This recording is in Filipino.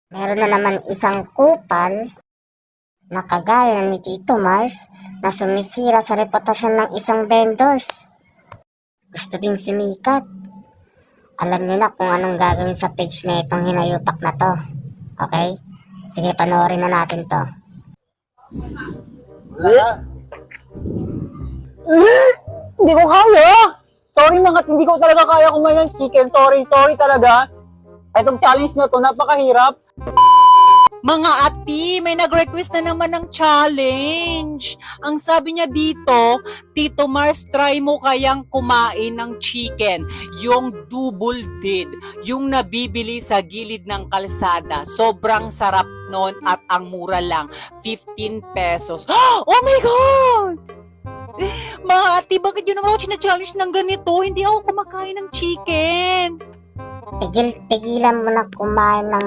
Meron na naman isang kupal na kagaya ni Tito Mars na sumisira sa reputasyon ng isang vendors. Gusto din sumikat. Alam niyo na kung anong gagawin sa page na itong hinayupak na to. Okay? Sige, panoorin na natin to. Hindi ko kaya. Sorry mga, hindi ko talaga kaya kumain ng chicken. Sorry talaga. Itong challenge na to, napakahirap. Mga ati, may nag-request na naman ng challenge. Ang sabi niya dito, Tito Mars, try mo kayang kumain ng chicken. Yung double did. Yung nabibili sa gilid ng kalsada. Sobrang sarap nun at ang mura lang. 15 pesos. Oh my God! Mga ati, bakit yun naman ako challenge ng ganito? Hindi ako kumakain ng chicken. Tigilan mo na kumain ng